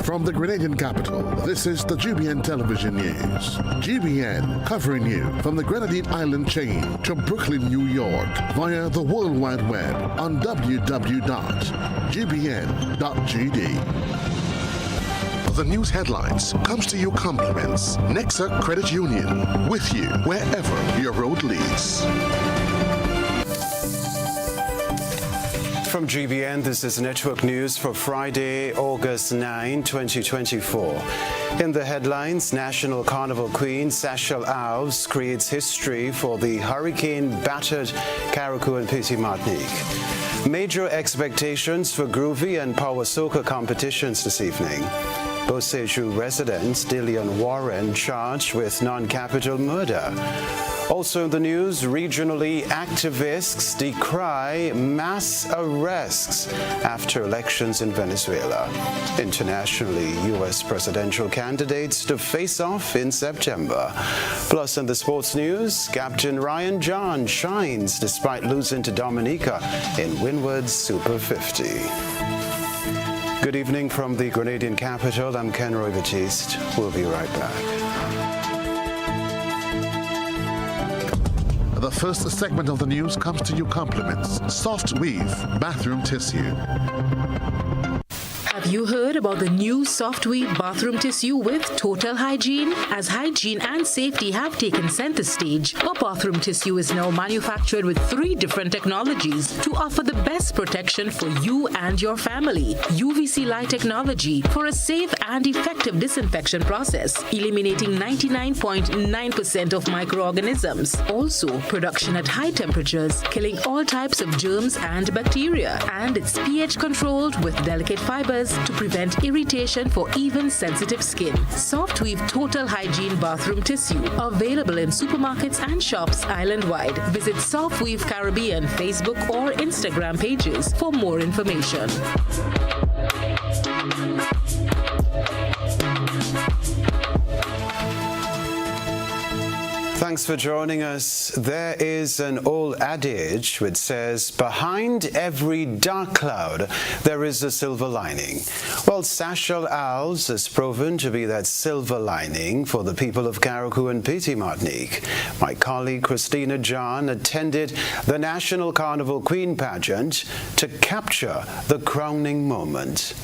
From the Grenadian capital, this is the GBN television news. GBN covering you from the Grenadine Island chain to Brooklyn, New York via the World Wide Web on www.gbn.gd. The news headlines comes to you compliments. Nexa Credit Union, with you wherever your road leads. From GBN, this is Network News for Friday, August 9, 2024. In the headlines, National Carnival Queen Sachel Alves creates history for the hurricane-battered Carriacou and Petit Martinique. Major expectations for groovy and power soca competitions this evening. Beausejour resident Dillian Warren charged with non-capital murder. Also in the news, regionally, activists decry mass arrests after elections in Venezuela. Internationally, U.S. presidential candidates to face off in September. Plus, in the sports news, Captain Ryan John shines despite losing to Dominica in Windward's Super 50. Good evening from the Grenadian capital. I'm Kenroy, Baptiste. We'll be right back. The first segment of the news comes to you compliments. Soft Weave bathroom tissue. Have you heard about the new Soft Weave bathroom tissue with total hygiene? As hygiene and safety have taken center stage, our bathroom tissue is now manufactured with 3 different technologies to offer the best protection for you and your family. UVC light technology for a safe and effective disinfection process, eliminating 99.9% of microorganisms. Also, production at high temperatures, killing all types of germs and bacteria. And it's pH controlled with delicate fibers to prevent irritation for even sensitive skin. Soft Weave Total Hygiene Bathroom Tissue, available in supermarkets and shops island-wide. Visit Soft Weave Caribbean Facebook or Instagram pages for more information. Thanks for joining us. There is an old adage which says, behind every dark cloud, there is a silver lining. Well, Sachel Alves has proven to be that silver lining for the people of Carriacou and Petit Martinique. My colleague Christina John attended the National Carnival Queen pageant to capture the crowning moment.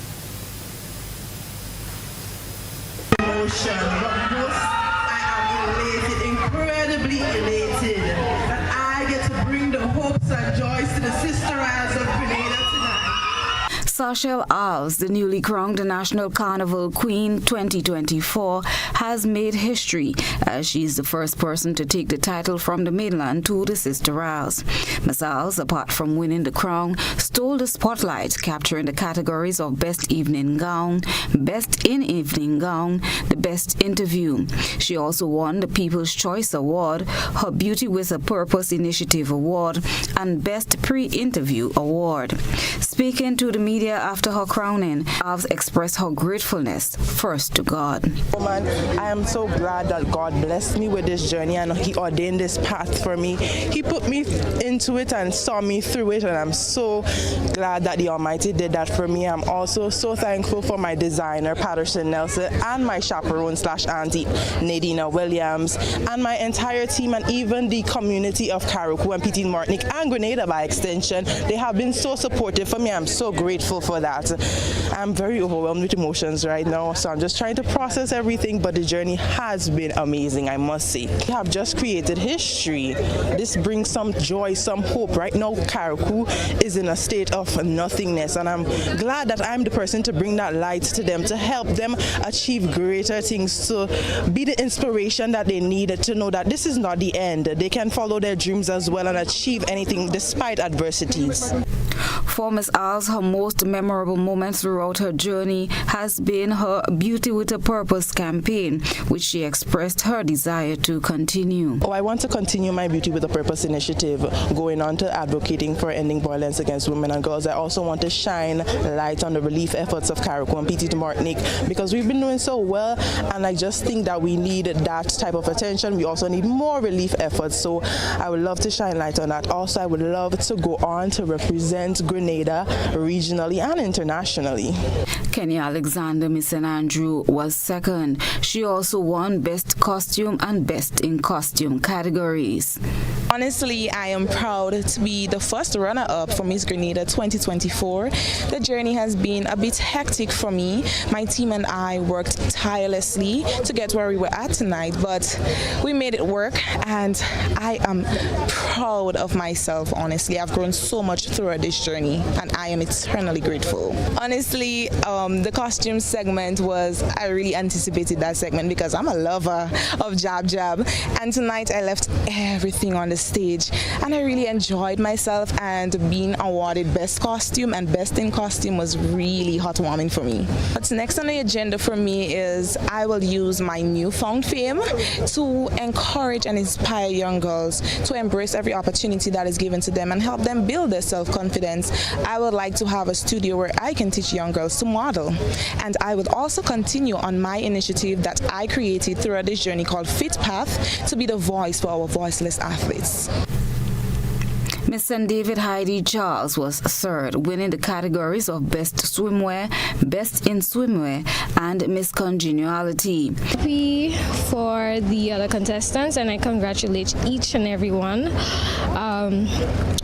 Incredibly elated that I get to bring the hopes and joys to the Sister Isles of Grenada tonight. Sachel Alves, the newly crowned National Carnival Queen 2024, has made history as she is the first person to take the title from the mainland to the Sister Isles. Ms. Alves, apart from winning the crown, stole the spotlight, capturing the categories of Best Evening Gown, Best In-Evening Gown, the Best Interview. She also won the People's Choice Award, her Beauty with a Purpose Initiative Award, and Best Pre-Interview Award. Speaking to the media after her crowning, Alves expressed her gratefulness first to God. Woman, I am so glad that God blessed me with this journey and He ordained this path for me. He put me into it and saw me through it, and I'm so glad that the Almighty did that for me. I'm also so thankful for my designer, Patterson Nelson, and my chaperone/auntie, Nadina Williams, and my entire team, and even the community of Carriacou and Petit Martinique and Grenada by extension. They have been so supportive for me. I'm so grateful for that. I'm very overwhelmed with emotions right now, so I'm just trying to process everything, but the journey has been amazing, I must say. We have just created history. This brings some joy, some hope. Right now, Carriacou is in a state of nothingness, and I'm glad that I'm the person to bring that light to them, to help them achieve greater things, to be the inspiration that they need to know that this is not the end. They can follow their dreams as well and achieve anything despite adversities. For Ms. Alves, her most memorable moment throughout her journey has been her Beauty with a Purpose campaign, which she expressed her desire to continue. I want to continue my Beauty with a Purpose initiative, going on to advocating for ending violence against women and girls. I also want to shine light on the relief efforts of Carriacou and Petit Martinique, because we've been doing so well, and I just think that we need that type of attention. We also need more relief efforts, so I would love to shine light on that. Also, I would love to go on to represent Grenada Grenada, regionally and internationally. Kenny Alexander Miss St. Andrew was second. She also won Best Costume and Best in Costume categories. Honestly, I am proud to be the first runner-up for Miss Grenada 2024. The journey has been a bit hectic for me. My team and I worked tirelessly to get where we were at tonight, but we made it work, and I am proud of myself, honestly. I've grown so much throughout this journey, and I am eternally grateful. Honestly, the costume segment I really anticipated that segment because I'm a lover of jab, and tonight I left everything on the stage, and I really enjoyed myself, and being awarded Best Costume and Best in Costume was really heartwarming for me. What's next on the agenda for me is I will use my newfound fame to encourage and inspire young girls to embrace every opportunity that is given to them and help them build their self-confidence. I would like to have a studio where I can teach young girls to model, and I would also continue on my initiative that I created throughout this journey called Fit Path to be the voice for our voiceless athletes. Miss St. David Heidi Charles was third, winning the categories of Best Swimwear, Best in Swimwear, and Miss Congeniality. Happy for the other contestants, and I congratulate each and every one.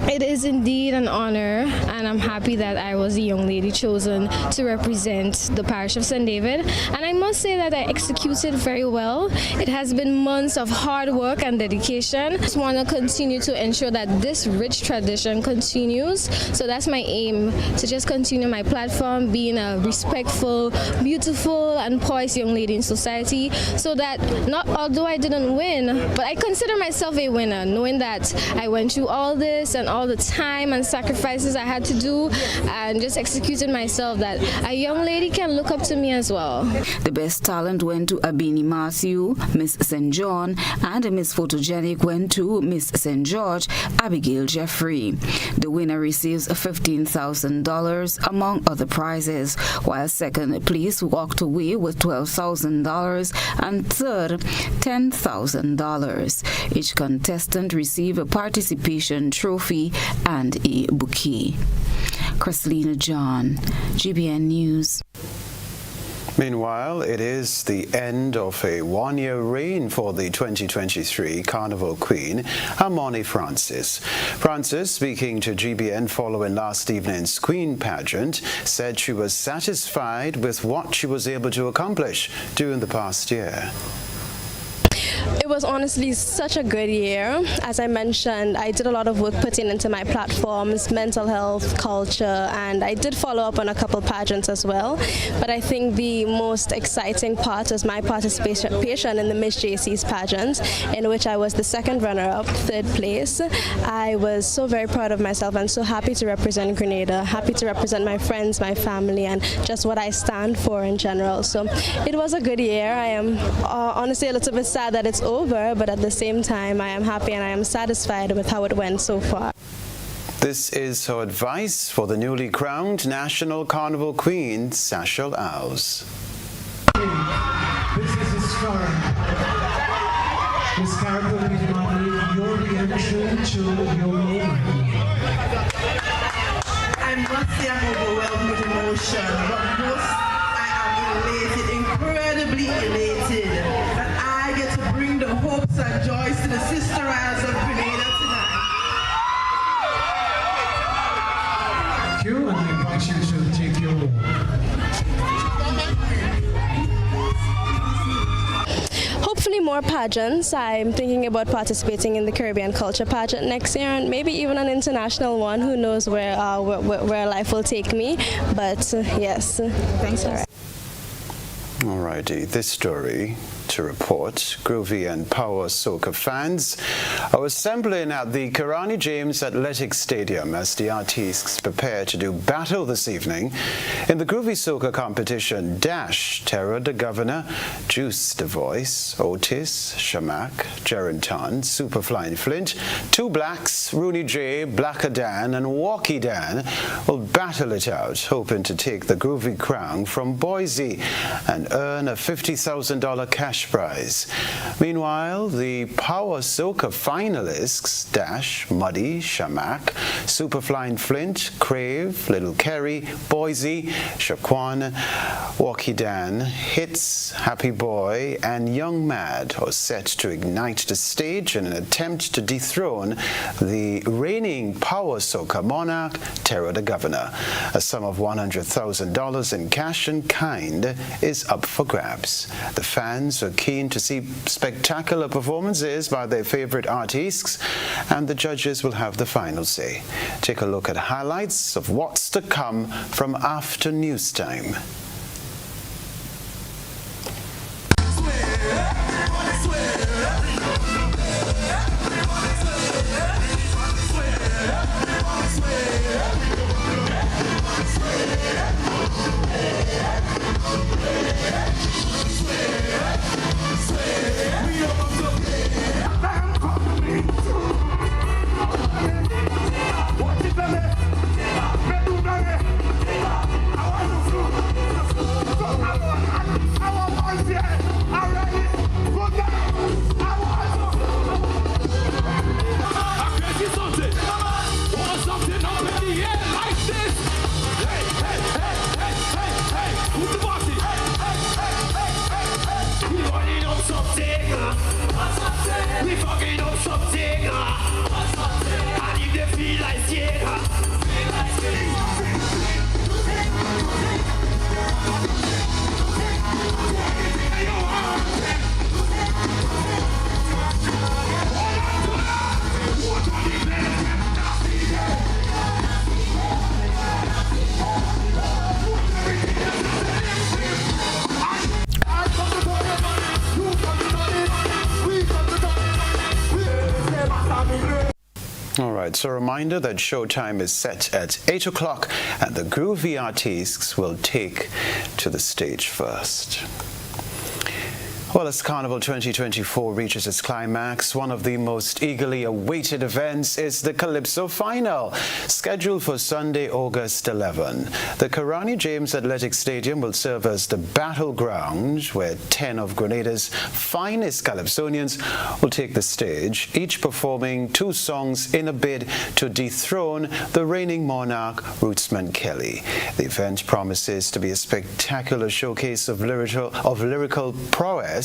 It is indeed an honor, and I'm happy that I was the young lady chosen to represent the parish of St. David, and I must say that I executed very well. It has been months of hard work and dedication. I just want to continue to ensure that this rich tradition continues, so that's my aim, to just continue my platform being a respectful, beautiful, and poised young lady in society, so that although I didn't win, but I consider myself a winner, knowing that I went through all this and all the time and sacrifices I had to do, and just executed myself that a young lady can look up to me as well. The best talent went to Abini Matthew, Miss St. John, and Miss Photogenic went to Miss St. George, Abigail Jeffrey. The winner receives $15,000 among other prizes, while second place walked away with $12,000 and third $10,000. Each contestant received a participation trophy and a bouquet. Christelina John, GBN News. Meanwhile, it is the end of a one-year reign for the 2023 Carnival Queen, Harmony Francis. Francis, speaking to GBN following last evening's Queen pageant, said she was satisfied with what she was able to accomplish during the past year. It was honestly such a good year. As I mentioned, I did a lot of work putting into my platforms, mental health, culture, and I did follow up on a couple pageants as well. But I think the most exciting part was my participation in the Miss JC's pageant, in which I was the second runner-up, third place. I was so very proud of myself and so happy to represent Grenada, happy to represent my friends, my family, and just what I stand for in general. So it was a good year. I am honestly a little bit sad that it's over, but at the same time I am happy and I am satisfied with how it went so far. This is her advice for the newly crowned National Carnival Queen, Sachel Owls. This is his story. This character is not your reaction to your moment. I must say I'm overwhelmed with emotion, but most I am elated, incredibly elated, that I get to bring the hopes and joys to the Sister Isles of Grenada tonight. Thank you, and I invite you to take your role. Hopefully more pageants. I'm thinking about participating in the Caribbean Culture Pageant next year, and maybe even an international one. Who knows where life will take me, but yes. Thanks. Alrighty, this story to report. Groovy and Power Soca fans are assembling at the Karani James Athletic Stadium as the artists prepare to do battle this evening in the Groovy Soca competition. Dash, Terror the Governor, Juice the Voice, Otis, Shamak, Gerenton, Superflying Flint, Two Blacks, Rooney J, Blacker Dan and Walkie Dan will battle it out, hoping to take the Groovy crown from Boise and earn a $50,000 cash cash prize. Meanwhile, the Power Soca finalists Dash, Muddy, Shamak, Superflying Flint, Crave, Little Kerry, Boise, Shaquan, Walkie Dan, Hits, Happy Boy, and Young Mad are set to ignite the stage in an attempt to dethrone the reigning Power Soca monarch, Terror the Governor. A sum of $100,000 in cash and kind is up for grabs. The fans are keen to see spectacular performances by their favorite artists, and the judges will have the final say. Take a look at highlights of what's to come from after news time. All right, so a reminder that showtime is set at 8 o'clock and the groovy artists will take to the stage first. Well, as Carnival 2024 reaches its climax, one of the most eagerly awaited events is the Calypso Final, scheduled for Sunday, August 11. The Karani James Athletic Stadium will serve as the battleground where 10 of Grenada's finest Calypsonians will take the stage, each performing 2 songs in a bid to dethrone the reigning monarch, Rootsman Kelly. The event promises to be a spectacular showcase of lyrical prowess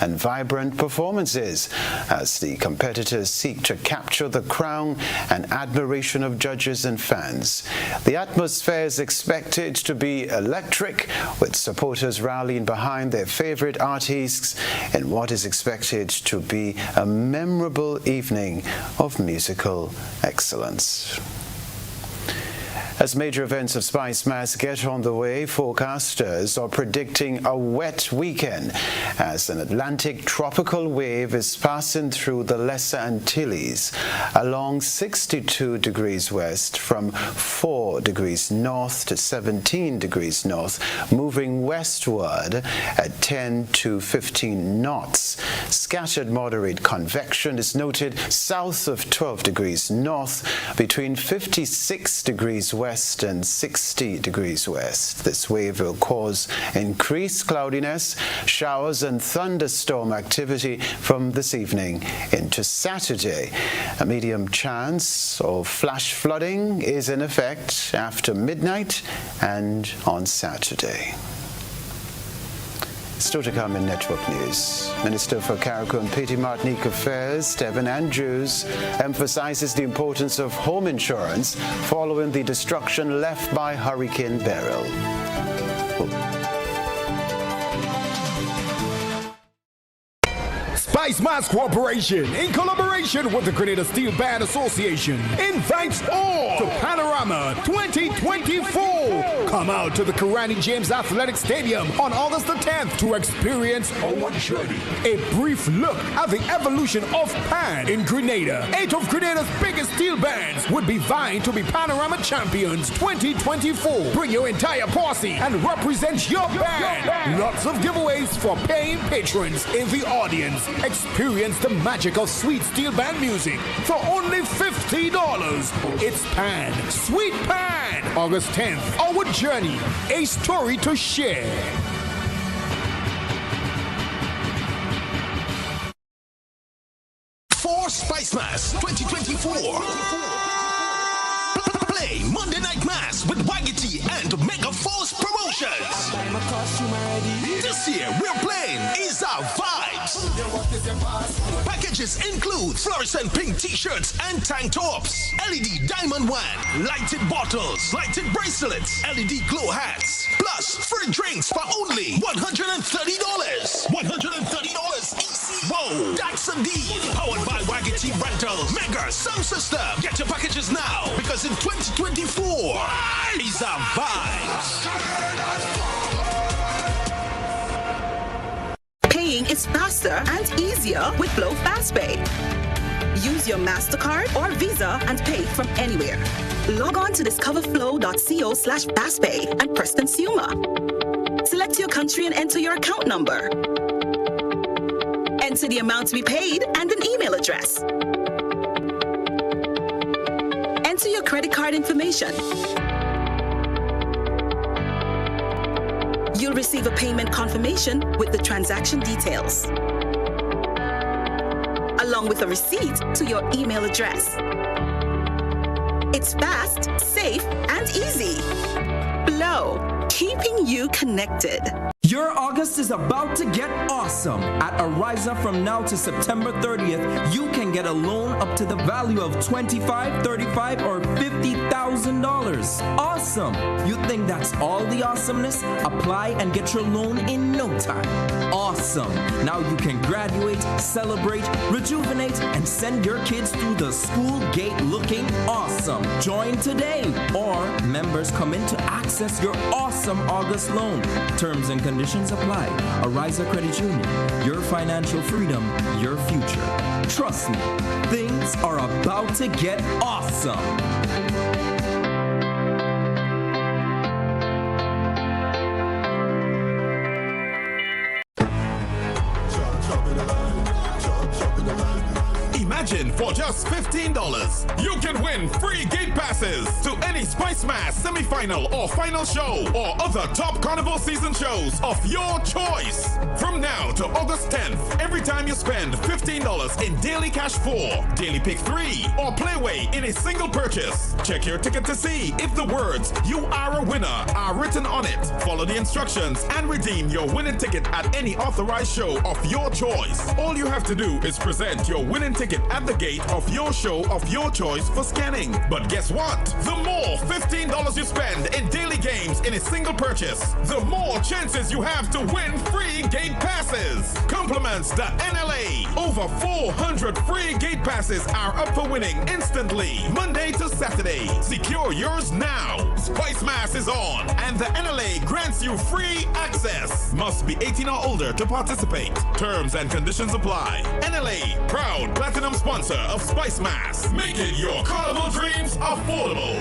and vibrant performances as the competitors seek to capture the crown and admiration of judges and fans. The atmosphere is expected to be electric, with supporters rallying behind their favorite artists in what is expected to be a memorable evening of musical excellence. As major events of Spice Mass get on the way, forecasters are predicting a wet weekend as an Atlantic tropical wave is passing through the Lesser Antilles along 62 degrees west from 4 degrees north to 17 degrees north, moving westward at 10 to 15 knots. Scattered moderate convection is noted south of 12 degrees north between 56 degrees west and 60 degrees west. This wave will cause increased cloudiness, showers and thunderstorm activity from this evening into Saturday. A medium chance of flash flooding is in effect after midnight and on Saturday. Still to come in Network News. Minister for Carriacou and Petite Martinique Affairs, Stephen Andrews, emphasizes the importance of home insurance following the destruction left by Hurricane Beryl. Spice Mass Corporation, in collaboration with the Grenada Steel Band Association, invites all to Panorama 2024. Come out to the Karani James Athletic Stadium on August the 10th to experience our journey. A brief look at the evolution of Pan in Grenada. 8 of Grenada's biggest steel bands would be vying to be Panorama Champions 2024. Bring your entire posse and represent your band. Lots of giveaways for paying patrons in the audience. Experience the magic of sweet steel band music for only $50. It's Pan, Sweet Pan, August 10th. Our journey, a story to share. 2024. Play Monday Night Mass with Wagity and Mega Force Promotions. This year we're playing Is Our Vibes. Packages include fluorescent pink t-shirts and tank tops, LED diamond wand, lighted bottles, lighted bracelets, LED glow hats, plus free drinks for only $130. $130 easy. Whoa, that's a deal. Powered by Wagity Rentals, Mega Sound System. Get your packages now because in 2024 is our vibes. Paying is faster and easier with Glow FastPay. Use your MasterCard or Visa and pay from anywhere. Log on to discoverflow.co/fastpay and press consumer. Select your country and enter your account number. Enter the amount to be paid and an email address. Enter your credit card information. You'll receive a payment confirmation with the transaction details, along with a receipt to your email address. It's fast, safe, and easy. Flow, keeping you connected. Your August is about to get awesome. At Ariza, from now to September 30th, you can get a loan up to the value of $25,000, $35,000, or $50,000. Awesome! You think that's all the awesomeness? Apply and get your loan in no time. Awesome! Now you can graduate, celebrate, rejuvenate, and send your kids through the school gate looking awesome. Join today, or members come in to access your awesome August loan. Terms and conditions apply. Ariza Credit Union. Your financial freedom, your future. Trust me, things are about to get awesome. Imagine for just $15, you can win free gate passes to any Spice Mass semi-final or final show or other top Carnival season shows of your choice. From now to August 10th, every time you spend $15 in Daily Cash 4, Daily Pick 3, or Playway in a single purchase, check your ticket to see if the words "You are a winner" are written on it. Follow the instructions and redeem your winning ticket at any authorized show of your choice. All you have to do is present your winning ticket at the gate of your show of your choice for scanning. But guess what? The more $15 you spend in daily games in a single purchase, the more chances you have to win free gate passes. Compliments the NLA. Over 400 free gate passes are up for winning instantly, Monday to Saturday. Secure yours now. Spice Mass is on, and the NLA grants you free access. Must be 18 or older to participate. Terms and conditions apply. NLA, proud platinum sponsor of Spice Mass, making your carnival dreams affordable.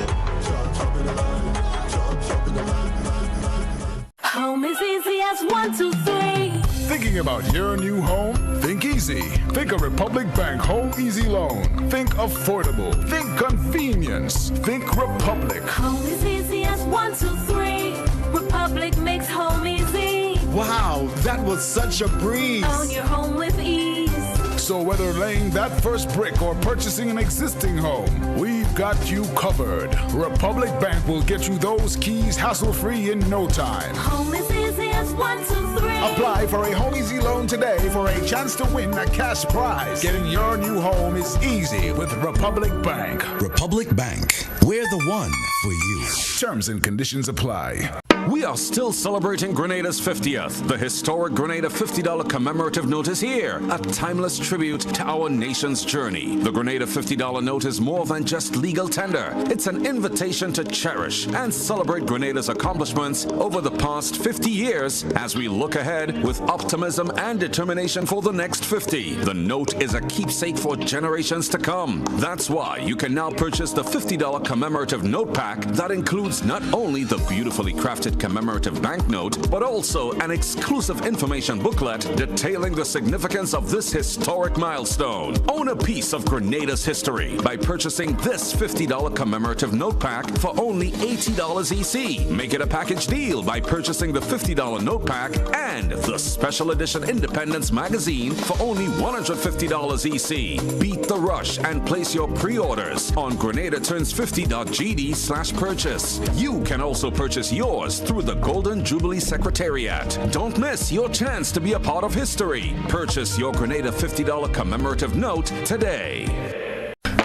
Home is easy as 1, 2, 3. Thinking about your new home? Think easy. Think of Republic Bank Home Easy Loan. Think affordable. Think convenience. Think Republic. Home is easy as 1, 2, 3. Republic makes home easy. Wow, that was such a breeze. Own your home with ease. So whether laying that first brick or purchasing an existing home, we've got you covered. Republic Bank will get you those keys hassle-free in no time. Home is easy as 1, 2, 3. Apply for a Home Easy Loan today for a chance to win a cash prize. Getting your new home is easy with Republic Bank. Republic Bank, we're the one for you. Terms and conditions apply. We are still celebrating Grenada's 50th. The historic Grenada $50 commemorative note is here, a timeless tribute to our nation's journey. The Grenada $50 note is more than just legal tender. It's an invitation to cherish and celebrate Grenada's accomplishments over the past 50 years as we look ahead with optimism and determination for the next 50. The note is a keepsake for generations to come. That's why you can now purchase the $50 commemorative note pack that includes not only the beautifully crafted printed commemorative banknote, but also an exclusive information booklet detailing the significance of this historic milestone. Own a piece of Grenada's history by purchasing this $50 commemorative note pack for only $80 EC. Make it a package deal by purchasing the $50 note pack and the special edition Independence magazine for only $150 EC. Beat the rush and place your pre-orders on GrenadaTurns50.gd/purchase. You can also purchase yours through the Golden Jubilee Secretariat. Don't miss your chance to be a part of history. Purchase your Grenada $50 commemorative note today.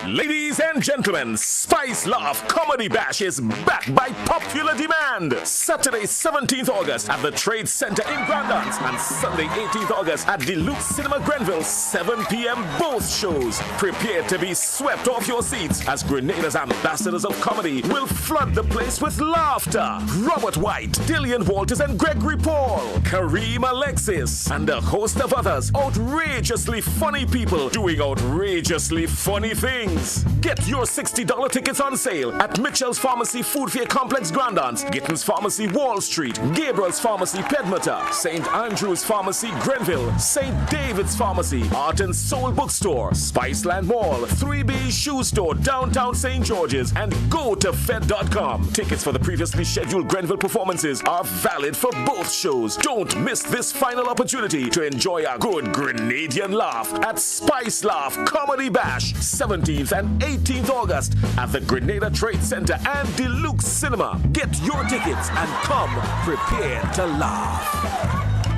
Ladies and gentlemen, Spice Laugh Comedy Bash is back by popular demand. Saturday, 17th August at the Trade Center in Grandance and Sunday, 18th August at Deluxe Cinema Grenville, 7 p.m. both shows. Prepare to be swept off your seats as Grenada's ambassadors of comedy will flood the place with laughter. Robert White, Dillian Walters and Gregory Paul, Kareem Alexis, and a host of others outrageously funny people doing outrageously funny things. Get your $60 tickets on sale at Mitchell's Pharmacy Food Fair Complex Grandance, Gittins Pharmacy Wall Street, Gabriel's Pharmacy Pedmota, St. Andrew's Pharmacy Grenville, St. David's Pharmacy, Art and Soul Bookstore, Spiceland Mall, 3B Shoe Store, downtown St. George's, and go to Fed.com. Tickets for the previously scheduled Grenville performances are valid for both shows. Don't miss this final opportunity to enjoy a good Grenadian laugh at Spice Laugh Comedy Bash, 17th and 18th August at the Grenada Trade Center and Deluxe Cinema. Get your tickets and come prepared to laugh.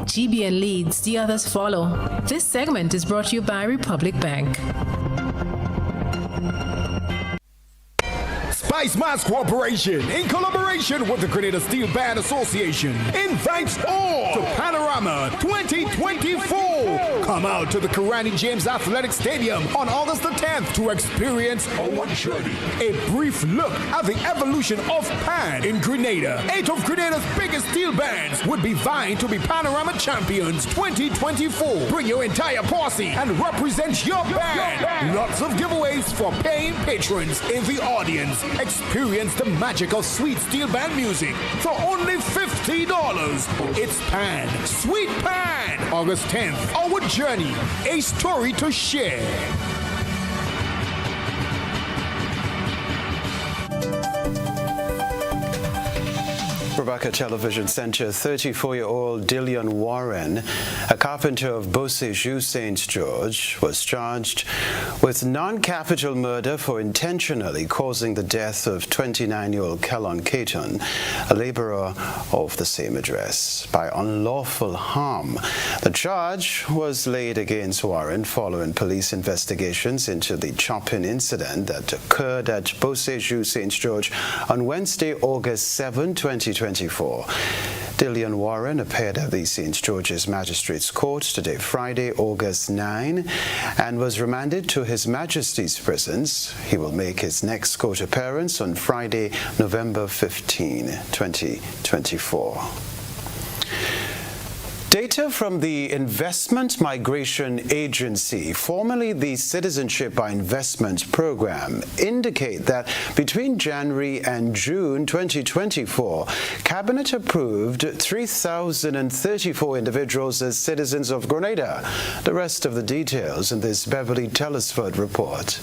GBN leads, the others follow. This segment is brought to you by Republic Bank. Spice Mass Corporation, in collaboration with the Grenada Steel Band Association, invites all to Panorama 2024. Come out to the Karani James Athletic Stadium on August the 10th to experience our journey. A brief look at the evolution of Pan in Grenada. 8 of Grenada's biggest steel bands would be vying to be Panorama Champions 2024. Bring your entire posse and represent your band. Lots of giveaways for paying patrons in the audience. Experience the magic of sweet steel band music for only $50. It's Pan, Sweet Pan, August 10th. Our journey, a story to share. Rebecca Television Center, 34-year-old Dillian Warren, a carpenter of Beausejour, St. George, was charged with non-capital murder for intentionally causing the death of 29-year-old Kellon Caton, a laborer of the same address, by unlawful harm. The charge was laid against Warren following police investigations into the chopping incident that occurred at Beausejour, St. George on Wednesday, August 7, 2024. Dillian Warren appeared at the St. George's Magistrates Court today, Friday, August 9, and was remanded to His Majesty's prisons. He will make his next court appearance on Friday, November 15, 2024. Data from the Investment Migration Agency, formerly the Citizenship by Investment Program, indicate that between January and June 2024, Cabinet approved 3,034 individuals as citizens of Grenada. The rest of the details in this Beverly Telesford report.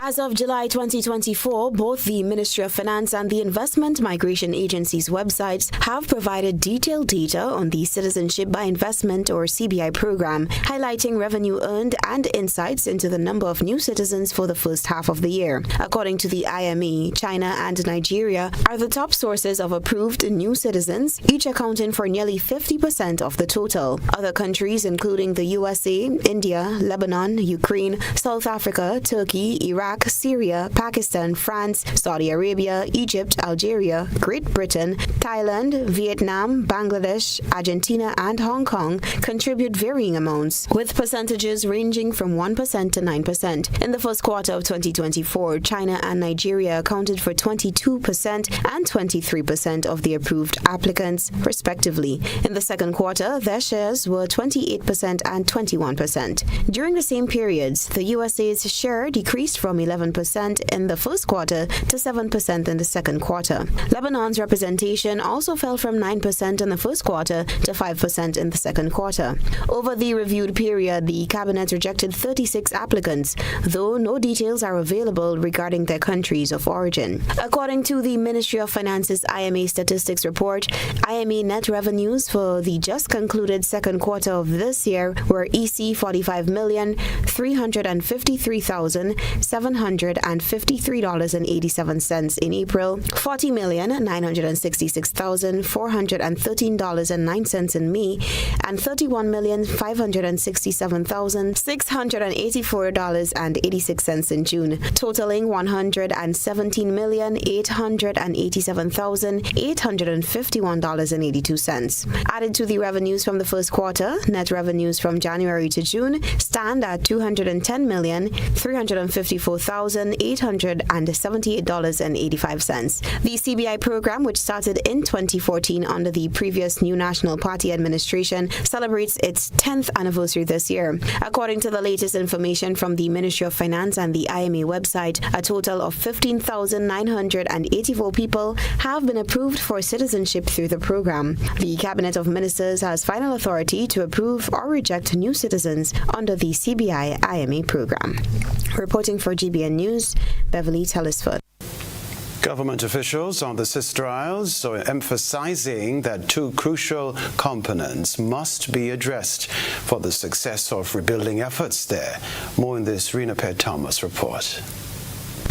As of July 2024, both the Ministry of Finance and the Investment Migration Agency's websites have provided detailed data on the Citizenship by Investment or CBI program, highlighting revenue earned and insights into the number of new citizens for the first half of the year. According to the IME, China and Nigeria are the top sources of approved new citizens, each accounting for nearly 50% of the total. Other countries, including the USA, India, Lebanon, Ukraine, South Africa, Turkey, Iraq, Syria, Pakistan, France, Saudi Arabia, Egypt, Algeria, Great Britain, Thailand, Vietnam, Bangladesh, Argentina, and Hong Kong contribute varying amounts, with percentages ranging from 1% to 9%. In the first quarter of 2024, China and Nigeria accounted for 22% and 23% of the approved applicants, respectively. In the second quarter, their shares were 28% and 21%. During the same periods, the USA's share decreased from from 11% in the first quarter to 7% in the second quarter. Lebanon's representation also fell from 9% in the first quarter to 5% in the second quarter. Over the reviewed period, the cabinet rejected 36 applicants, though no details are available regarding their countries of origin. According to the Ministry of Finance's IMA statistics report, IMA net revenues for the just concluded second quarter of this year were EC $45,353,753.87 in April, $40,966,413.09 in May, and $31,567,684.86 in June, totaling $117,887,851.82. Added to the revenues from the first quarter, net revenues from January to June stand at $210,354,878.85. The CBI program, which started in 2014 under the previous New National Party administration, celebrates its 10th anniversary this year. According to the latest information from the Ministry of Finance and the IMA website, a total of 15,984 people have been approved for citizenship through the program. The Cabinet of Ministers has final authority to approve or reject new citizens under the CBI IMA program. Reporting for GBN News, Beverly Tellisford. Government officials on the Sister Isles are emphasizing that two crucial components must be addressed for the success of rebuilding efforts there. More in this Rena Thomas report.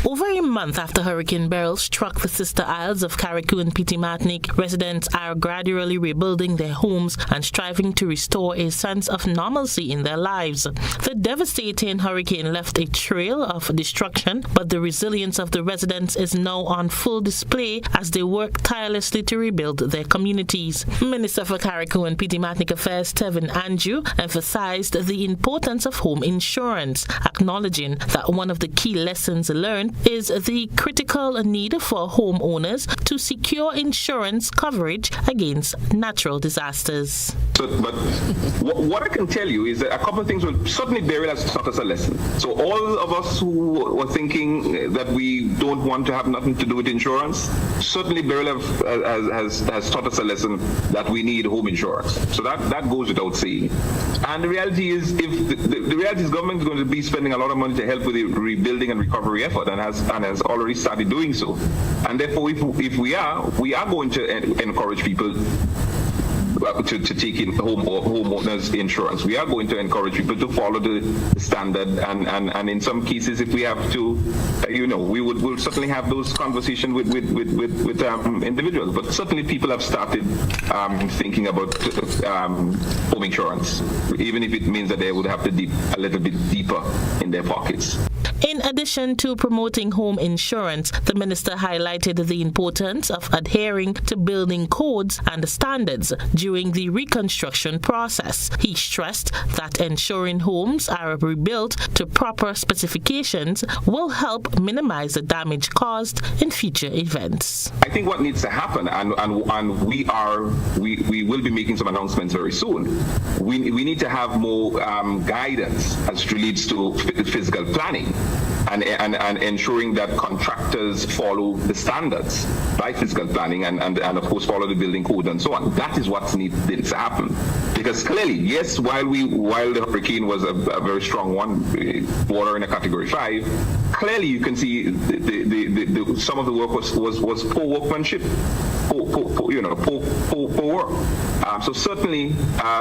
Over a month after Hurricane Beryl struck the Sister Isles of Carriacou and Petit Martinique, residents are gradually rebuilding their homes and striving to restore a sense of normalcy in their lives. The devastating hurricane left a trail of destruction, but the resilience of the residents is now on full display as they work tirelessly to rebuild their communities. Minister for Carriacou and Petit Martinique Affairs Tevin Andrew emphasized the importance of home insurance, acknowledging that one of the key lessons learned is the critical need for homeowners to secure insurance coverage against natural disasters. But what I can tell you is that a couple of things will certainly Beryl has taught us a lesson. So all of us who were thinking that we don't want to have nothing to do with insurance, certainly Beryl has taught us a lesson that we need home insurance. So that goes without saying. And the reality is, if the reality is government is going to be spending a lot of money to help with the rebuilding and recovery effort, and has already started doing so. And therefore, if we are going to encourage people to take in homeowners insurance. We are going to encourage people to follow the standard, and in some cases, if we have to, we'll certainly have those conversations with individuals. But certainly, people have started thinking about home insurance, even if it means that they would have to dig a little bit deeper in their pockets. In addition to promoting home insurance, the minister highlighted the importance of adhering to building codes and standards during the reconstruction process. He stressed that ensuring homes are rebuilt to proper specifications will help minimize the damage caused in future events. I think what needs to happen, and we will be making some announcements very soon. We need to have more guidance as it relates to physical planning. And ensuring that contractors follow the standards by physical planning and of course follow the building code and so on. That is what needs to happen. Because clearly, yes, while the hurricane was a very strong one, water in a category 5, clearly you can see some of the work was poor workmanship, poor work. So certainly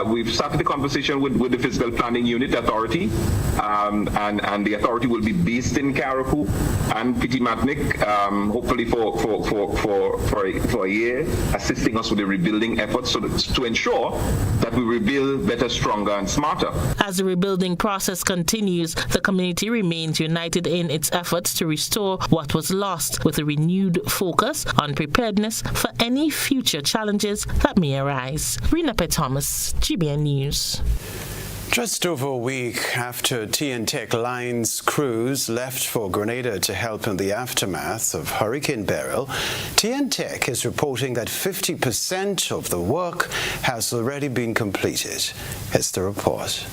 we've started the conversation with the physical planning unit authority, and the authority will be based in Carriacou and Petit Martinique, hopefully for a year, assisting us with the rebuilding efforts to ensure that we rebuild better, stronger, and smarter. As the rebuilding process continues, the community remains united in its efforts to restore what was lost, with a renewed focus on preparedness for any future challenges that may arise. Rena Thomas, GBN News. Just over a week after TN Line's crews left for Grenada to help in the aftermath of Hurricane Beryl, TN is reporting that 50% of the work has already been completed. Here's the report.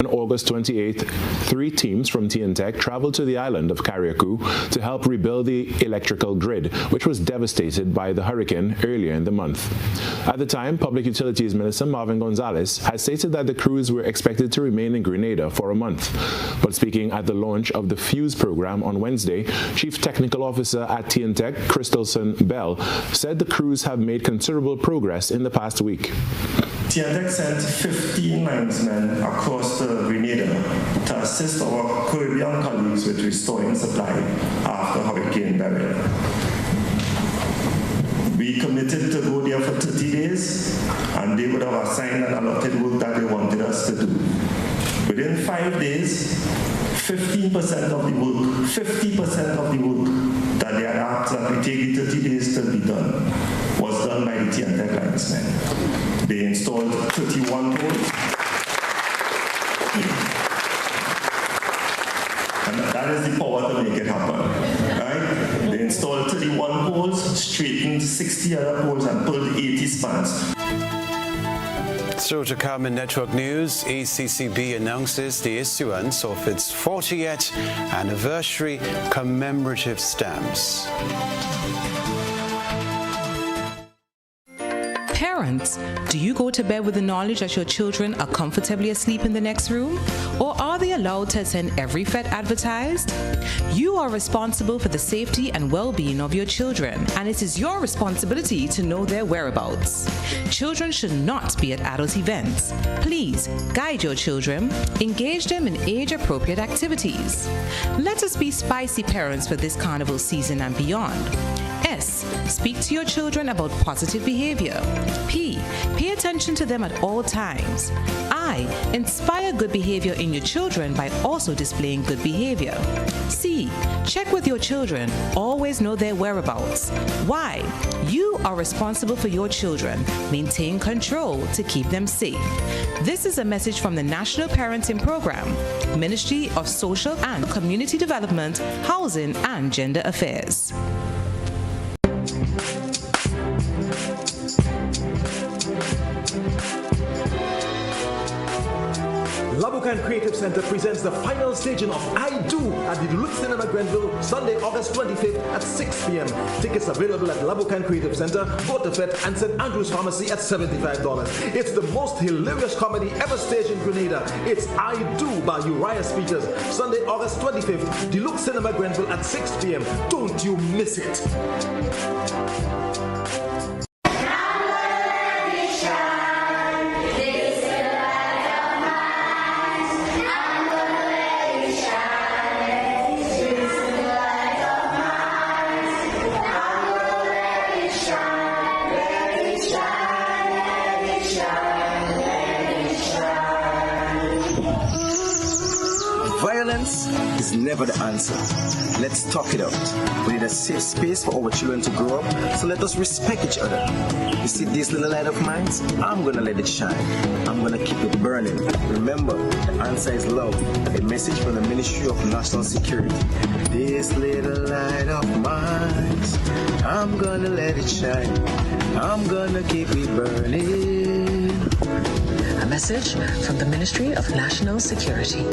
On August 28th, 3 teams from TNTech traveled to the island of Carriacou to help rebuild the electrical grid, which was devastated by the hurricane earlier in the month. At the time, Public Utilities Minister Marvin Gonzalez had stated that the crews were expected to remain in Grenada for a month. But speaking at the launch of the FUSE program on Wednesday, Chief Technical Officer at TNTech, Christelson Bell, said the crews have made considerable progress in the past week. TNTech sent 15 linesmen across the Grenada to assist our Caribbean colleagues with restoring supply after Hurricane Beryl. We committed to go there for 30 days, and they would have assigned and allotted work that they wanted us to do. Within 5 days, 50% of the work that they had asked that we take the 30 days to be done was done by the TNTech linesmen. They installed 31 poles. And that is the power to make it happen. Right? They installed 31 poles, straightened 60 other poles, and pulled 80 spans. Still to come in Network News, ACCB announces the issuance of its 40th anniversary commemorative stamps. Parents, do you go to bed with the knowledge that your children are comfortably asleep in the next room? Or are they allowed to attend every FET advertised? You are responsible for the safety and well-being of your children, and it is your responsibility to know their whereabouts. Children should not be at adult events. Please guide your children, engage them in age-appropriate activities. Let us be spicy parents for this carnival season and beyond. S. Speak to your children about positive behavior. P. Pay attention to them at all times. I. Inspire good behavior in your children by also displaying good behavior. C. Check with your children. Always know their whereabouts. Y. You are responsible for your children. Maintain control to keep them safe. This is a message from the National Parenting Program, Ministry of Social and Community Development, Housing and Gender Affairs. Labukan Creative Center presents the final staging of I Do at the Deluxe Cinema Grenville, Sunday, August 25th at 6 p.m. Tickets available at Labukan Creative Center, Waterfed, and St. Andrew's Pharmacy at $75. It's the most hilarious comedy ever staged in Grenada. It's I Do by Uriah Speakers, Sunday, August 25th, Deluxe Cinema Grenville at 6 p.m. Don't you miss it. Is never the answer. Let's talk it out. We need a safe space for our children to grow up, so let us respect each other. You see this little light of mine? I'm gonna let it shine. I'm gonna keep it burning. Remember, the answer is love. A message from the Ministry of National Security. This little light of mine, I'm gonna let it shine. I'm gonna keep it burning. A message from the Ministry of National Security.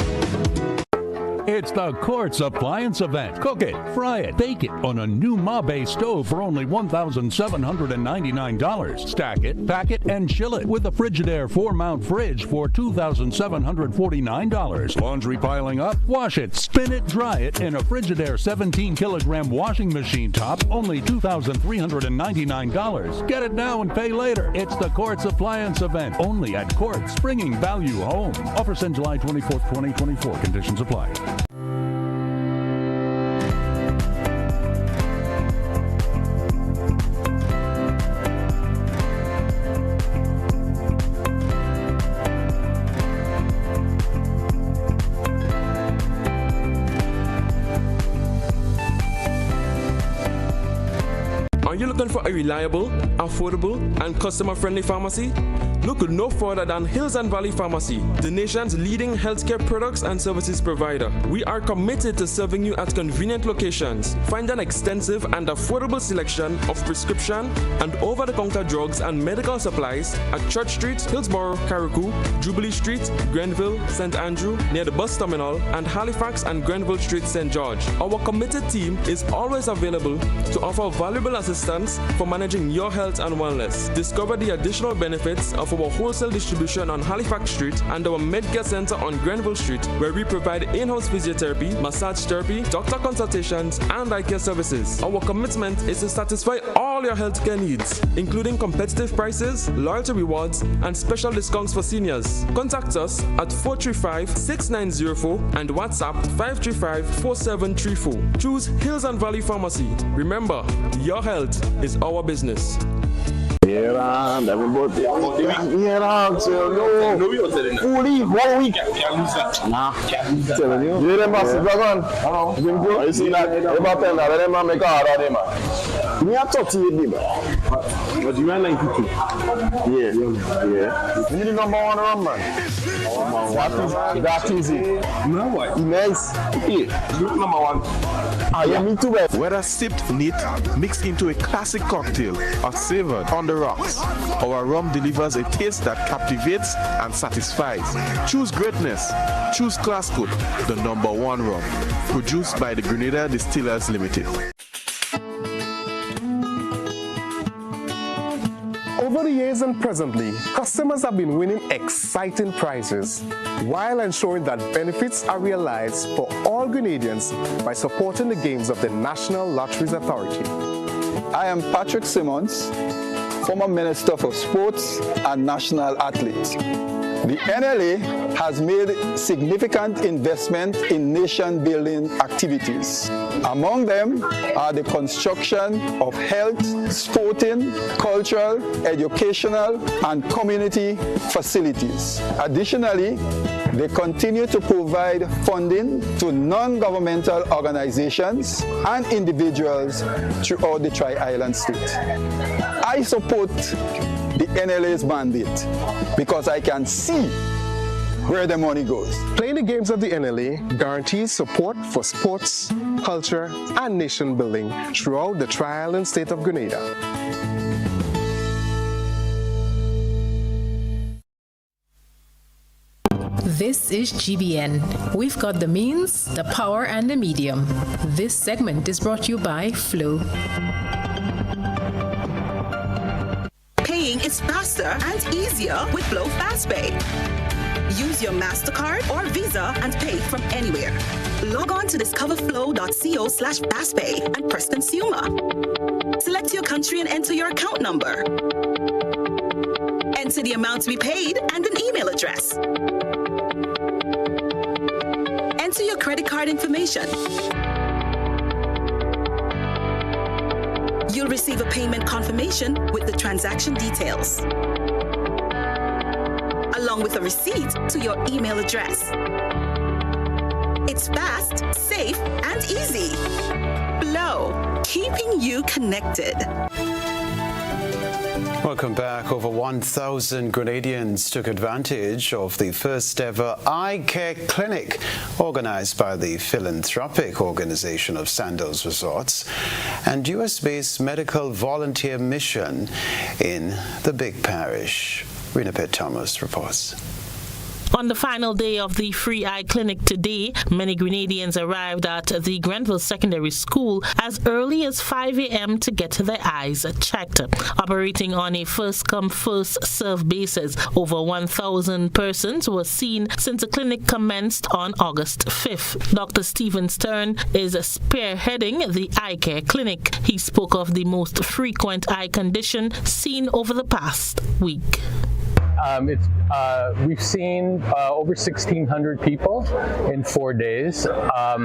It's the Quartz Appliance Event. Cook it, fry it, bake it on a new Mabe stove for only $1,799. Stack it, pack it, and chill it with a Frigidaire 4-mount fridge for $2,749. Laundry piling up? Wash it, spin it, dry it in a Frigidaire 17-kilogram washing machine top, only $2,399. Get it now and pay later. It's the Quartz Appliance Event, only at Quartz, bringing value home. Offers end July 24th, 2024. Conditions apply. Are you looking for a reliable, affordable, and customer-friendly pharmacy? look no further than Hills and Valley Pharmacy, the nation's leading healthcare products and services provider. We are committed to serving you at convenient locations. Find an extensive and affordable selection of prescription and over-the-counter drugs and medical supplies at Church Street, Hillsborough, Carriacou, Jubilee Street, Grenville, St. Andrew, near the bus terminal, and Halifax and Grenville Street, St. George. Our committed team is always available to offer valuable assistance for managing your health and wellness. Discover the additional benefits of our wholesale distribution on Halifax Street and our Medcare Center on Grenville Street, where we provide in-house physiotherapy, massage therapy, doctor consultations, and eye care services. Our commitment is to satisfy all your healthcare needs, including competitive prices, loyalty rewards, and special discounts for seniors. Contact us at 435-6904 and WhatsApp 535-4734. Choose Hills and Valley Pharmacy. Remember, your health is our business. Yeah, everybody. Yeah, fully 1 week. Nah, telling you. You them boss dragon. Hello. You see that? About 10 that them make a hard day, man. Me a 38 man. But you are 92. Yeah. You need the number one run, man. That easy. No what? Nice. Yeah. Number one. Yeah, me too, man. Whether sipped neat, mixed into a classic cocktail, or savored on the rocks, our rum delivers a taste that captivates and satisfies. Choose greatness. Choose Classcoat, the number one rum. Produced by the Grenada Distillers Limited. Over the years and presently, customers have been winning exciting prizes while ensuring that benefits are realized for all Grenadians by supporting the games of the National Lotteries Authority. I am Patrick Simmons, former Minister for Sports and National Athlete. The NLA has made significant investment in nation-building activities. Among them are the construction of health, sporting, cultural, educational, and community facilities. Additionally, they continue to provide funding to non-governmental organizations and individuals throughout the Tri-Island state. I support the NLA's mandate because I can see where the money goes. Playing the games of the NLA guarantees support for sports, culture, and nation building throughout the Tri-Island state of Grenada. This is GBN. We've got the means, the power, and the medium. This segment is brought to you by Flow. Paying is faster and easier with Flow FastPay. Use your MasterCard or Visa and pay from anywhere. Log on to discoverflow.co/fastpay and press Consumer. Select your country and enter your account number. Enter the amount to be paid and an email address. Enter your credit card information. You'll receive a payment confirmation with the transaction details, along with a receipt to your email address. It's fast, safe, and easy. Flow, keeping you connected. Welcome back. Over 1,000 Grenadians took advantage of the first ever eye care clinic organized by the philanthropic organization of Sandals Resorts and US-based medical volunteer mission in the Big Parish. Rena Pitt Thomas reports. On the final day of the free eye clinic today, many Grenadians arrived at the Grenville Secondary School as early as 5 a.m. to get their eyes checked. Operating on a first-come, first-served basis, over 1,000 persons were seen since the clinic commenced on August 5th. Dr. Stephen Stern is spearheading the eye care clinic. He spoke of the most frequent eye condition seen over the past week. We've seen over 1,600 people in 4 days. A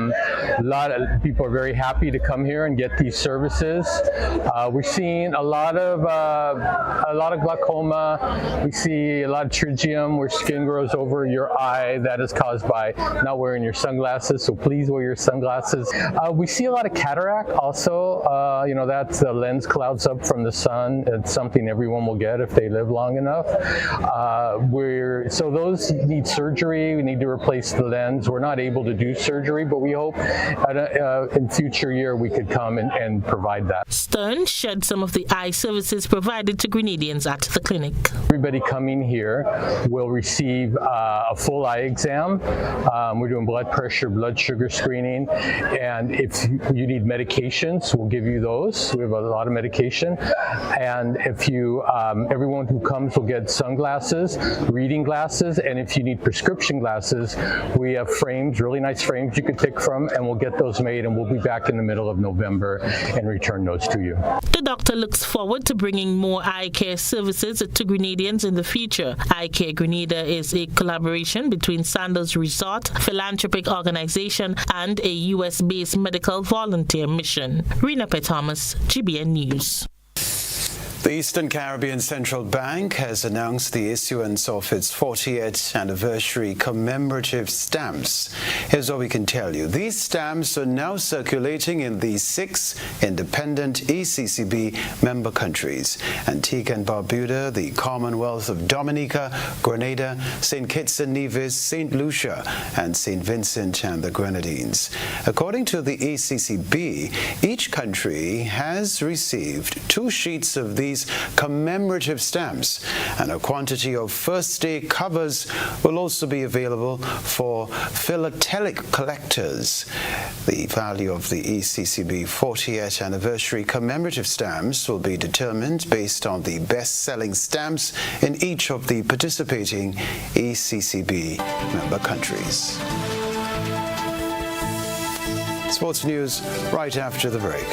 lot of people are very happy to come here and get these services. We're seeing a lot of glaucoma. We see a lot of pterygium, where skin grows over your eye. That is caused by not wearing your sunglasses. So please wear your sunglasses. We see a lot of cataract also. That's the lens clouds up from the sun. It's something everyone will get if they live long enough. So those need surgery. We need to replace the lens. We're not able to do surgery, but we hope in future year we could come and provide that. Stern shared some of the eye services provided to Grenadians at the clinic. Everybody coming here will receive a full eye exam. We're doing blood pressure, blood sugar screening, and if you need medications, we'll give you those. We have a lot of medication, and if you, everyone who comes will get sunglasses, reading glasses, and if you need prescription glasses, we have frames, really nice frames you could pick from, and we'll get those made, and we'll be back in the middle of November and return those to you. The doctor looks forward to bringing more eye care services to Grenadians in the future. Eye Care Grenada is a collaboration between Sandals Resort, philanthropic organization, and a U.S.-based medical volunteer mission. Rena P. Thomas, GBN News. The Eastern Caribbean Central Bank has announced the issuance of its 40th anniversary commemorative stamps. Here's what we can tell you. These stamps are now circulating in the 6 independent ECCB member countries: Antigua and Barbuda, the Commonwealth of Dominica, Grenada, St. Kitts and Nevis, St. Lucia, and St. Vincent and the Grenadines. According to the ECCB, each country has received 2 sheets of these commemorative stamps, and a quantity of first-day covers will also be available for philatelic collectors. The value of the ECCB 40th anniversary commemorative stamps will be determined based on the best-selling stamps in each of the participating ECCB member countries. Sports news right after the break.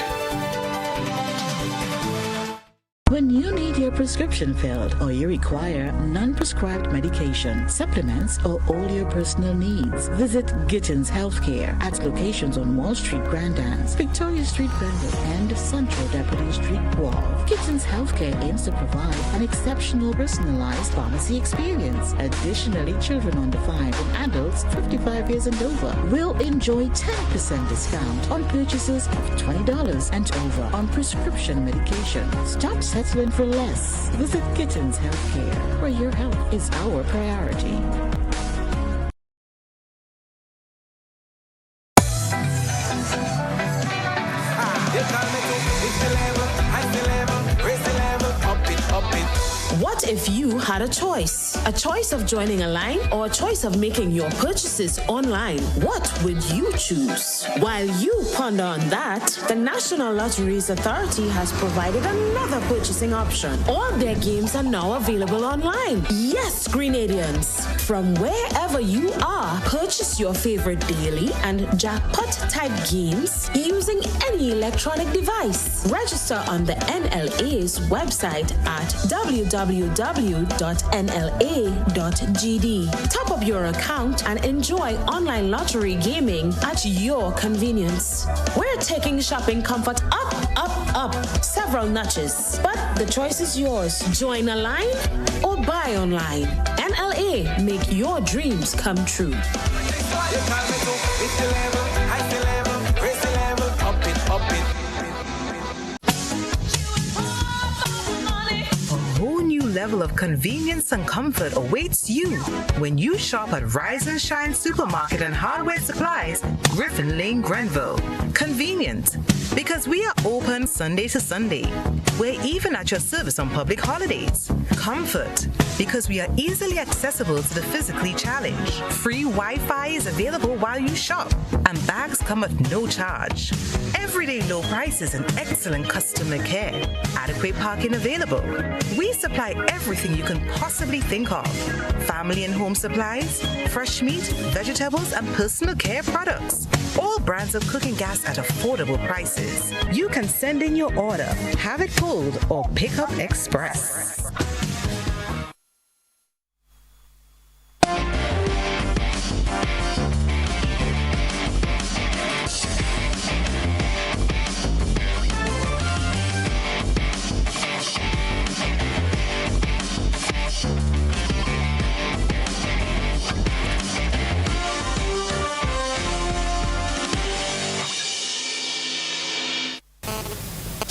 When you need your prescription filled or you require non-prescribed medication, supplements, or all your personal needs, visit Gittins Healthcare at locations on Wall Street, Grandans, Victoria Street, Granville, and Central Deputy Street, Wall. Gittins Healthcare aims to provide an exceptional personalized pharmacy experience. Additionally, children under 5 and adults 55 years and over will enjoy 10% discount on purchases of $20 and over on prescription medication. Stop settling for less. Visit Gittins Healthcare, where your health is our priority. What if you had a choice? A choice of joining a line or a choice of making your purchases online? What would you choose? While you ponder on that, the National Lotteries Authority has provided another purchasing option. All their games are now available online. Yes, Grenadians, from wherever you are, purchase your favorite daily and jackpot-type games using any electronic device. Register on the NLA's website at www.nla.gd. Top up your account and enjoy online lottery gaming at your convenience. We're taking shopping comfort up, up, up several notches, but the choice is yours. Join a line or buy online. NLA, make your dreams come true. Level of convenience and comfort awaits you when you shop at Rise and Shine Supermarket and Hardware Supplies, Griffin Lane, Grenville. Convenient, because we are open Sunday to Sunday. We're even at your service on public holidays. Comfort, because we are easily accessible to the physically challenged. Free Wi-Fi is available while you shop, and bags come at no charge. Everyday low prices and excellent customer care. Adequate parking available. We supply everything you can possibly think of. Family and home supplies, fresh meat, vegetables, and personal care products. All brands of cooking gas at affordable prices. You can send in your order, have it pulled, or pick up express.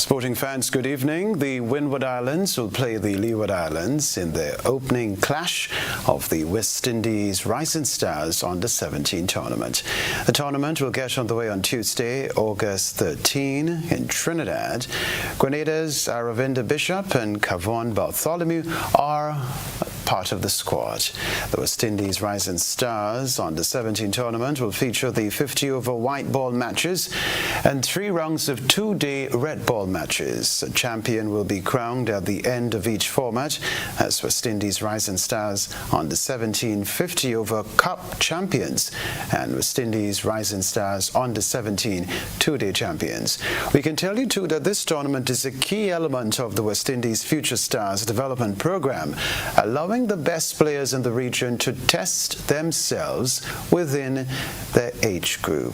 Sporting fans, good evening. The Windward Islands will play the Leeward Islands in their opening clash of the West Indies Rising Stars Under-17 tournament. The tournament will get underway on Tuesday, August 13 in Trinidad. Grenada's Aravinda Bishop and Kavon Bartholomew are part of the squad. The West Indies Rising Stars Under-17 tournament will feature the 50-over white ball matches and 3 rounds of 2-day red ball matches. A champion will be crowned at the end of each format as West Indies Rising Stars Under-17 50-over Cup champions and West Indies Rising Stars Under-17 2-day champions. We can tell you too that this tournament is a key element of the West Indies Future Stars development program, allowing the best players in the region to test themselves within their age group.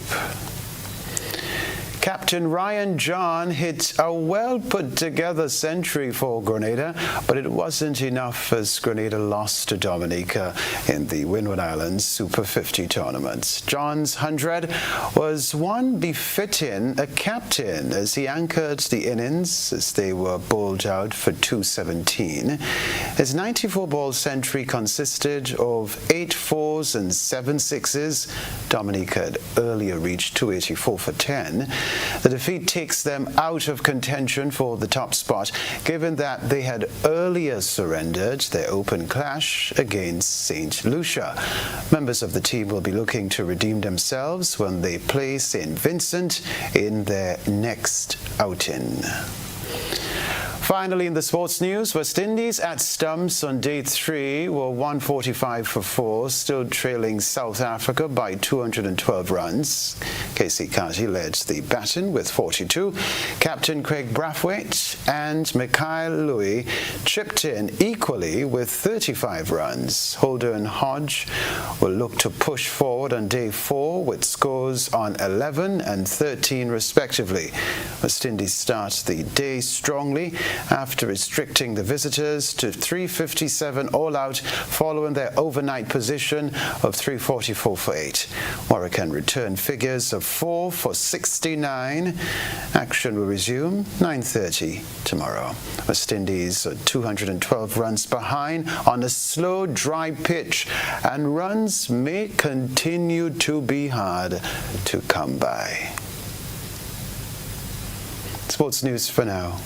Captain Ryan John hit a well-put-together century for Grenada, but it wasn't enough as Grenada lost to Dominica in the Windward Islands Super 50 tournament. John's 100 was one befitting a captain as he anchored the innings as they were bowled out for 217. His 94-ball century consisted of 8 fours and 7 sixes. Dominica had earlier reached 284 for 10. The defeat takes them out of contention for the top spot, given that they had earlier surrendered their open clash against St. Lucia. Members of the team will be looking to redeem themselves when they play St. Vincent in their next outing. Finally, in the sports news, West Indies at stumps on day 3 were 145 for 4, still trailing South Africa by 212 runs. Casey Carty led the baton with 42. Captain Craig Brathwaite and Mikhail Louis chipped in equally with 35 runs. Holder and Hodge will look to push forward on day 4 with scores on 11 and 13 respectively. West Indies start the day strongly after restricting the visitors to 357 all out following their overnight position of 344 for 8. Warwick can return figures of 4 for 69. Action will resume 9:30 tomorrow. West Indies are 212 runs behind on a slow, dry pitch, and runs may continue to be hard to come by. Sports news for now.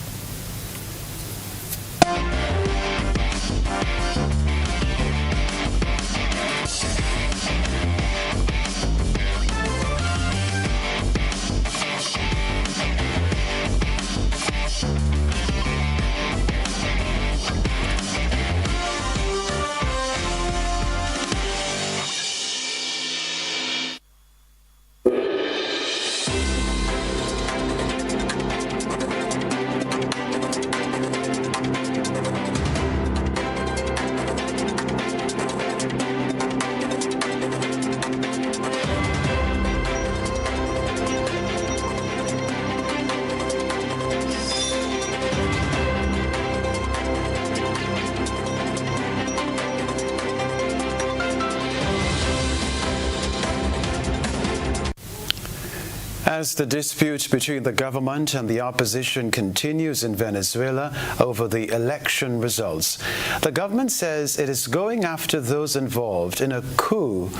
As the dispute between the government and the opposition continues in Venezuela over the election results, the government says it is going after those involved in a coup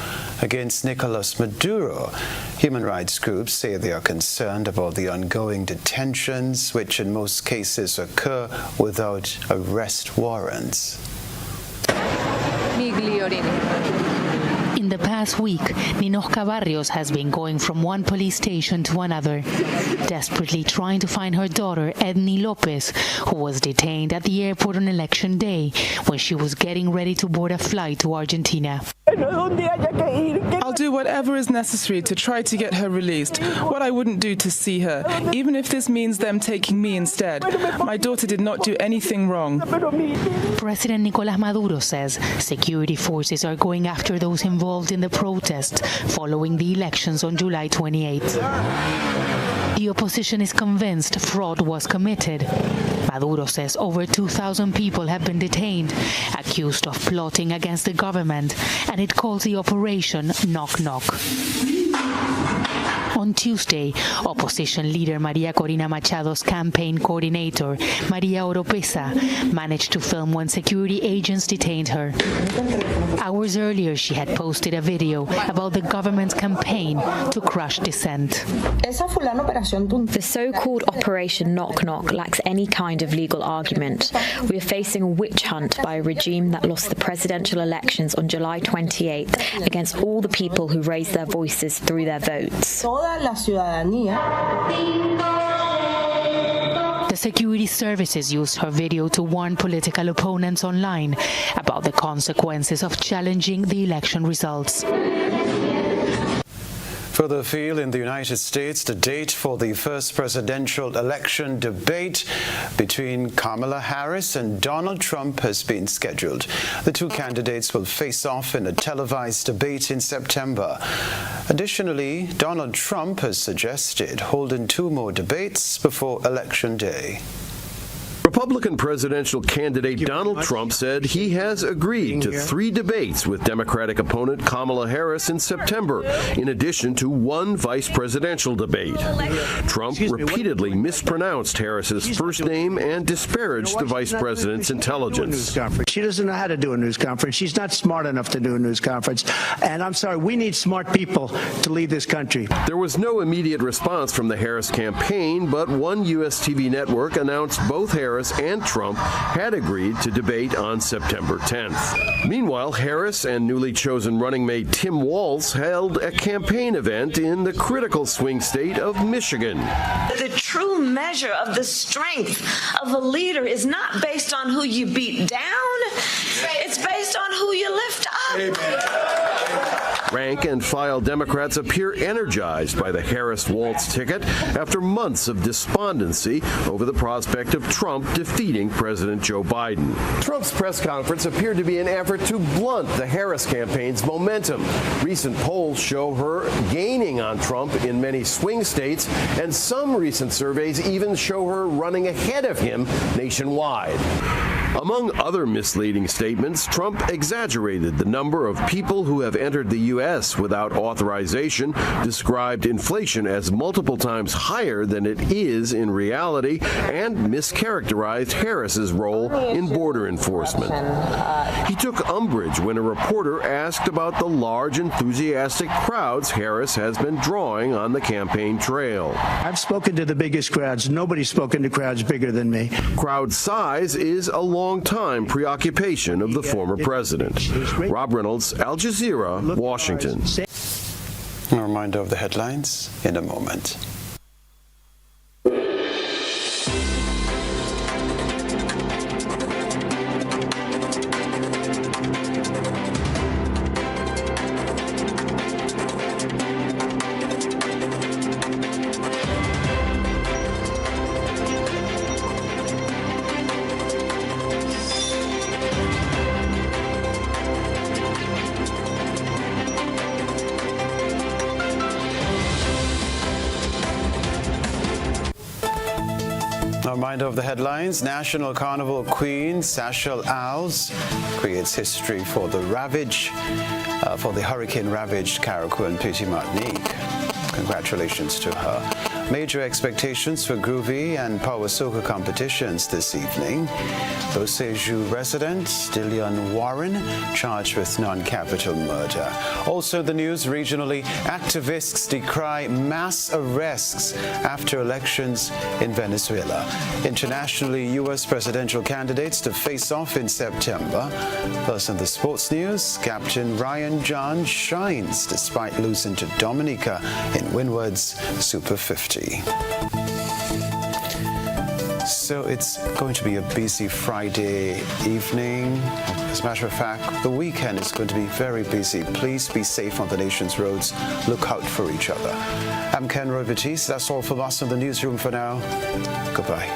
against Nicolas Maduro. Human rights groups say they are concerned about the ongoing detentions, which in most cases occur without arrest warrants. In the past week, Ninochka Barrios has been going from one police station to another, desperately trying to find her daughter, Edney Lopez, who was detained at the airport on election day when she was getting ready to board a flight to Argentina. I'll do whatever is necessary to try to get her released. What I wouldn't do to see her, even if this means them taking me instead. My daughter did not do anything wrong. President Nicolas Maduro says security forces are going after those involved in the protest following the elections on July 28. The opposition is convinced fraud was committed. Maduro says over 2,000 people have been detained, accused of plotting against the government, and it calls the operation Knock Knock. On On Tuesday, opposition leader Maria Corina Machado's campaign coordinator, Maria Oropesa, managed to film when security agents detained her. Hours earlier, she had posted a video about the government's campaign to crush dissent. The so-called Operation Knock Knock lacks any kind of legal argument. We are facing a witch hunt by a regime that lost the presidential elections on July 28th against all the people who raised their voices through their votes. The security services used her video to warn political opponents online about the consequences of challenging the election results. Further afield in the United States, the date for the first presidential election debate between Kamala Harris and Donald Trump has been scheduled. The two candidates will face off in a televised debate in September. Additionally, Donald Trump has suggested holding two more debates before Election Day. Republican presidential candidate Donald Trump said he has agreed to 3 debates with Democratic opponent Kamala Harris in September, in addition to 1 vice presidential debate. Trump repeatedly mispronounced Harris's first name and disparaged the vice president's intelligence. She doesn't know how to do a news conference. She's not smart enough to do a news conference. And I'm sorry, we need smart people to lead this country. There was no immediate response from the Harris campaign, but one U.S. TV network announced both Harris and Trump had agreed to debate on September 10th. Meanwhile, Harris and newly chosen running mate Tim Walz held a campaign event in the critical swing state of Michigan. The true measure of the strength of a leader is not based on who you beat down, it's based on who you lift up. Amen. Rank and file Democrats appear energized by the Harris-Walz ticket after months of despondency over the prospect of Trump defeating President Joe Biden. Trump's press conference appeared to be an effort to blunt the Harris campaign's momentum. Recent polls show her gaining on Trump in many swing states, and some recent surveys even show her running ahead of him nationwide. Among other misleading statements, Trump exaggerated the number of people who have entered the U.S. without authorization, described inflation as multiple times higher than it is in reality, and mischaracterized Harris's role in border enforcement. He took umbrage when a reporter asked about the large, enthusiastic crowds Harris has been drawing on the campaign trail. I've spoken to the biggest crowds. Nobody's spoken to crowds bigger than me. Crowd size is a long-time preoccupation of the former president. Rob Reynolds, Al Jazeera, Washington. A reminder of the headlines in a moment. A reminder of the headlines. National Carnival Queen Sachel Alves creates history for the hurricane-ravaged Carriacou and Petite Martinique. Congratulations to her. Major expectations for groovy and power soca competitions this evening. Beausejour resident Dillion Warren charged with non-capital murder. Also the news regionally, activists decry mass arrests after elections in Venezuela. Internationally, U.S. presidential candidates to face off in September. Plus in the sports news, Captain Ryan John shines despite losing to Dominica in Windward's Super 50. So it's going to be a busy Friday evening. As a matter of fact, the weekend is going to be very busy. Please be safe on the nation's roads. Look out for each other. I'm Kenroy, Baptiste. That's all from us in the newsroom for now. Goodbye.